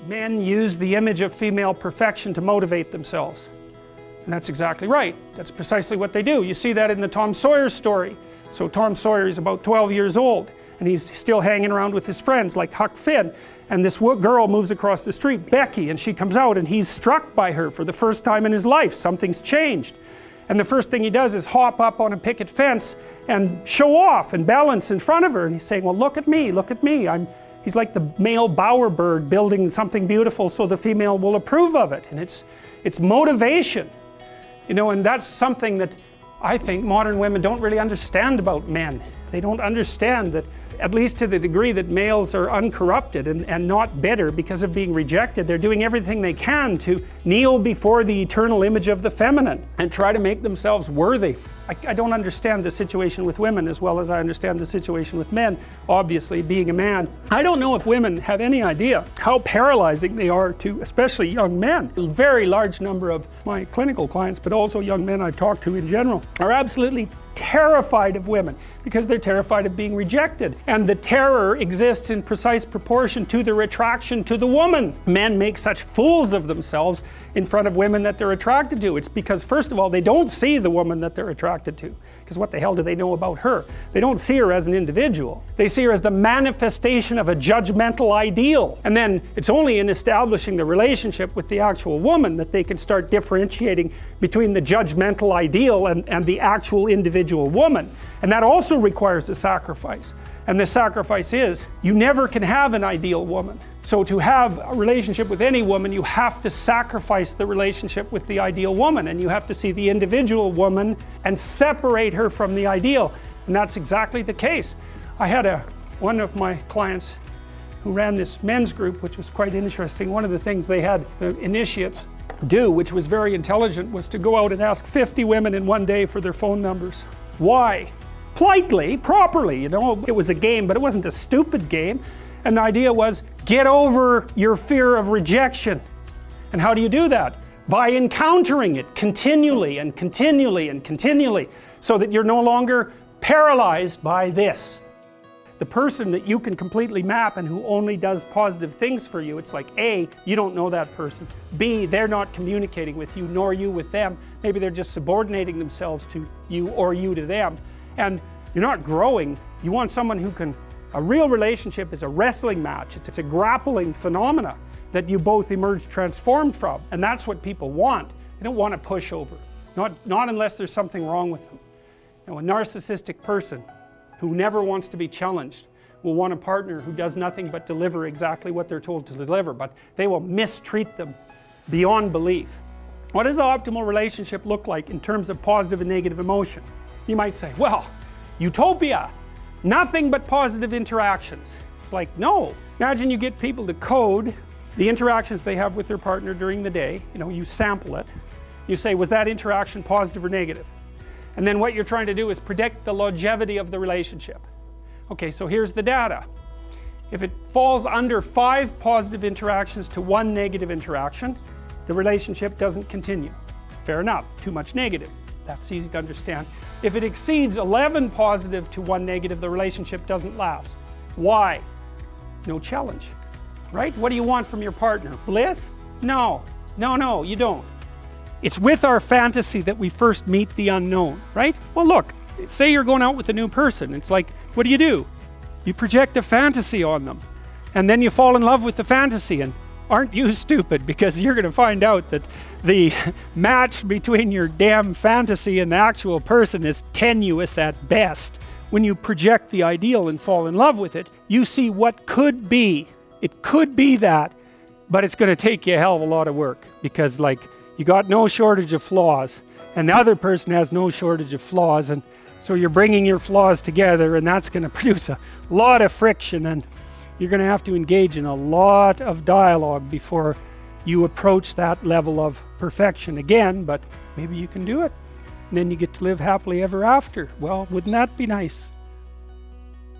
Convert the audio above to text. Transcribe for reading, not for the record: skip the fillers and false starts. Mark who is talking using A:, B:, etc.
A: Men use the image of female perfection to motivate themselves. And that's exactly right. That's precisely what they do. You see that in the Tom Sawyer story. So Tom Sawyer is about 12 years old, and he's still hanging around with his friends like Huck Finn. And this girl moves across the street, Becky, and she comes out and he's struck by her for the first time in his life. Something's changed. And the first thing he does is hop up on a picket fence and show off and balance in front of her. And he's saying, well, look at me, look at me. He's like the male bowerbird building something beautiful so the female will approve of it. And it's motivation. You know, and that's something that I think modern women don't really understand about men. They don't understand that, at least to the degree that males are uncorrupted and not bitter because of being rejected, they're doing everything they can to kneel before the eternal image of the feminine and try to make themselves worthy. I don't understand the situation with women as well as I understand the situation with men, obviously, being a man. I don't know if women have any idea how paralyzing they are to especially young men. A very large number of my clinical clients, but also young men I've talked to in general, are absolutely terrified of women because they're terrified of being rejected. And the terror exists in precise proportion to the attraction to the woman. Men make such fools of themselves in front of women that they're attracted to. It's because, first of all, they don't see the woman that they're attracted to. Because what the hell do they know about her? They don't see her as an individual. They see her as the manifestation of a judgmental ideal. And then it's only in establishing the relationship with the actual woman that they can start differentiating between the judgmental ideal and the actual individual woman. And that also requires a sacrifice. And the sacrifice is, you never can have an ideal woman. So to have a relationship with any woman, you have to sacrifice the relationship with the ideal woman, and you have to see the individual woman and separate her from the ideal. And that's exactly the case. I had one of my clients who ran this men's group, which was quite interesting. One of the things they had the initiates do, which was very intelligent, was to go out and ask 50 women in one day for their phone numbers. Why? Politely, properly, you know. It was a game, but it wasn't a stupid game. And the idea was, get over your fear of rejection. And how do you do that? By encountering it continually and continually and continually, so that you're no longer paralyzed by this. The person that you can completely map and who only does positive things for you, it's like, A, you don't know that person. B, they're not communicating with you, nor you with them. Maybe they're just subordinating themselves to you or you to them. And you're not growing. You want someone who can. A real relationship is a wrestling match. It's a grappling phenomena that you both emerge transformed from. And that's what people want. They don't want a pushover. Not unless there's something wrong with them. You know, a narcissistic person who never wants to be challenged will want a partner who does nothing but deliver exactly what they're told to deliver, but they will mistreat them beyond belief. What does the optimal relationship look like in terms of positive and negative emotion? You might say, well, utopia, nothing but positive interactions. It's like, no. Imagine you get people to code the interactions they have with their partner during the day. You know, you sample it. You say, was that interaction positive or negative? And then what you're trying to do is predict the longevity of the relationship. Okay, so here's the data. If it falls under 5 positive interactions to 1 negative interaction, the relationship doesn't continue. Fair enough, too much negative. That's easy to understand. If it exceeds 11 positive to 1 negative, the relationship doesn't last. Why? No challenge, right? What do you want from your partner? Bliss? No, you don't. It's with our fantasy that we first meet the unknown, right? Well, look, say you're going out with a new person. It's like, what do? You project a fantasy on them, and then you fall in love with the fantasy. And aren't you stupid? Because you're going to find out that the match between your damn fantasy and the actual person is tenuous at best. When you project the ideal and fall in love with it, you see what could be. It could be that, but it's going to take you a hell of a lot of work, because like, you got no shortage of flaws, and the other person has no shortage of flaws, and so you're bringing your flaws together, and that's going to produce a lot of friction, and you're going to have to engage in a lot of dialogue before you approach that level of perfection again, but maybe you can do it. And then you get to live happily ever after. Well, wouldn't that be nice?